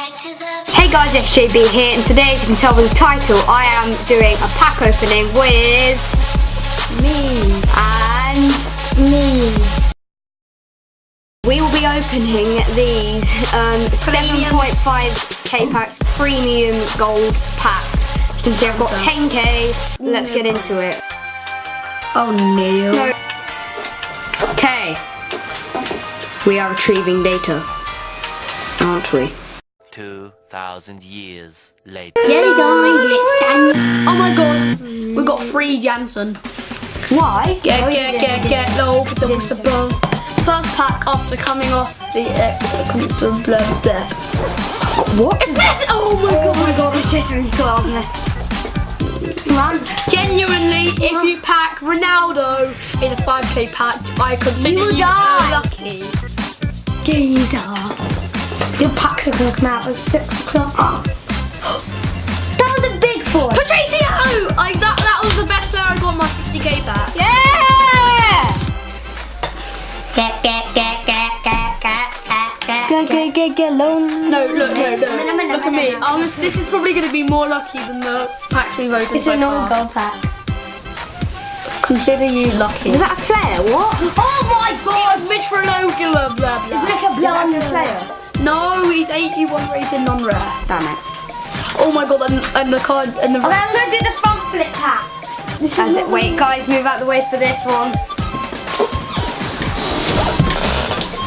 Hey guys, it's JB here, and today, as you can tell by the title, I am doing a pack opening with me and me. We will be opening these 7.5k packs, premium gold packs. You can see I've got 10k. Let's get into it. Oh no. Okay. We are retrieving data, aren't we? 2,000 years later. Yeah guys, it's Daniel. Oh my god, we got 3 Jansen. Why? Get low with the whistle. First pack after coming off the blah blah. What? Is this? Oh my god, it's just really cool. Genuinely, if you pack Ronaldo in a 5k pack, I consider you lucky. Geezer. Your packs are going to come out at 6 o'clock. That was a big one. Patricio! That was the best player I got in my 50k pack. Yeah! Get low. No, look at me. This is probably going to be more lucky than the packs we've opened. It's an old gold pack. Consider you lucky. Is that a player? What? Oh my god! Mitch for blah blah blah. It's like a blonde player. No, he's 81 rated non-rare. Damn it. Oh my god, and the card and the. Okay, I'm going to do the front flip pack. Wait, guys, move out the way for this one.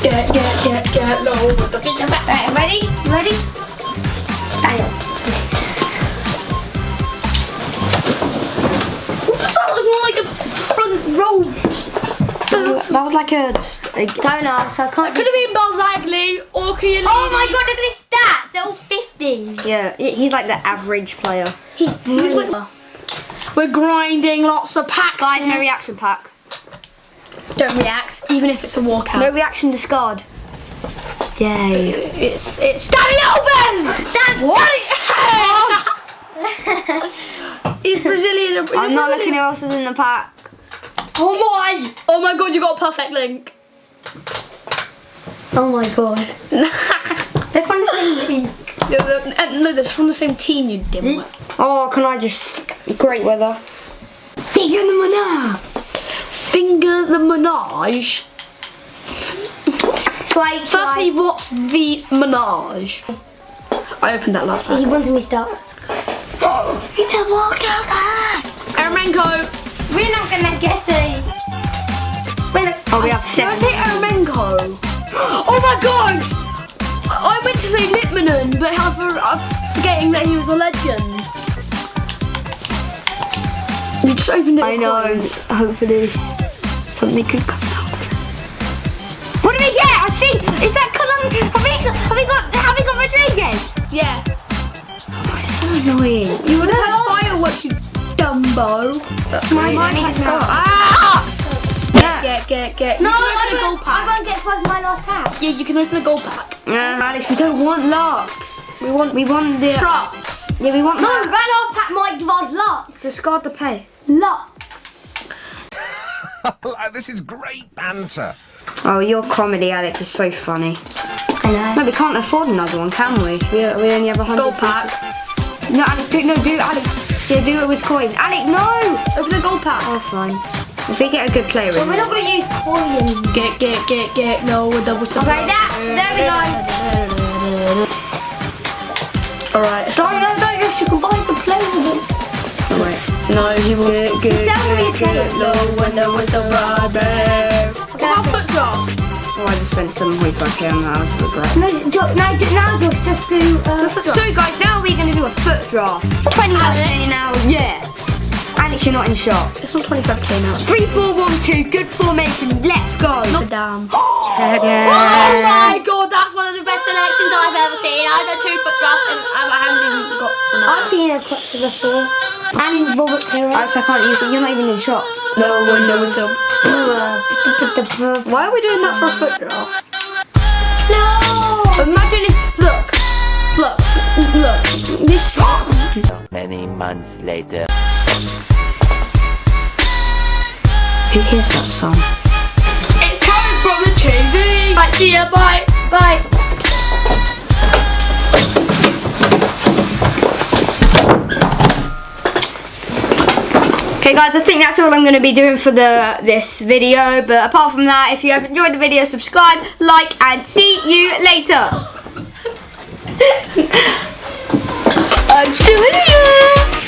Get low with the feet back. Right, ready? Daniel. That was more like a front row. That was like a don't ask. I can't. It could have been Balzagli or Chiellini. Oh my god, look at his stats. They're all 50. Yeah, he's like the average player. He's brilliant. We're grinding lots of packs. Guys, no reaction pack. Don't react, even if it's a walkout. No reaction discard. Yay. It's Danny Alves! What? He's Brazilian. I'm not looking who else is in the pack. Oh my god, you got a perfect link. Oh my god. They're from the same league. No, they're from the same team, you dimwit. Oh, can I just... Great weather. Finger the Menage. Finger the Menage? Firstly, what's the Menage? I opened that last pack. He wanted me to start. It's a walkout pack. Eremenko. We're not gonna get it. Oh, we have 7. Did I say Eremenko? Oh my god! I meant to say Litmanen, but I'm forgetting that he was a legend. You just opened it. I know. Hopefully, something could come out. What did we get? I see. Is that Colombia? Have we got Rodriguez? Yeah. Oh, it's so annoying. You would have had fireworks, you Dumbo. That's my money. Get. No, I won't get twice my last pack. Yeah, you can open a gold pack. Alex, we don't want locks. We want the trucks. Yeah, we want. No, that. Randolph pack might give us locks. Discard the pay. Locks. This is great banter. Oh, your comedy, Alex, is so funny. I know. No, we can't afford another one, can we? We only have 100. Gold pack. No, Alex, do it, Alex. Yeah, do it with coins. Alex, no! Open a gold pack. Oh, fine. If we get a good player, we're not gonna use coins. Get. No, we're double. Okay, there we go. Alright. So no, you can buy the player. Oh, wait. No, he will get low when there was the rubber. What about foot drop? Oh, I just spent 7.5k on that. I was regret. Now just do foot drop. So guys, now we're gonna do a foot draft. 20 now. Yeah. Alex, you're not in shot. It's on 25k now. 3, 4, 1, 2. Good formation. Let's go. Not damn. Oh my god, that's one of the best selections I've ever seen. I've done 2 foot drafts and I haven't even got one. I've seen a clutch before. And Robert Perez. I can't use it. You're not even in shot. No one knows him. Why are we doing that for a foot draft? No. Imagine if look. This. Many months later. Who hears that song? It's coming from the TV. Right, see ya, bye. guys, I think that's all I'm going to be doing for this video. But apart from that, if you have enjoyed the video, subscribe, like, and see you later. I'm still here.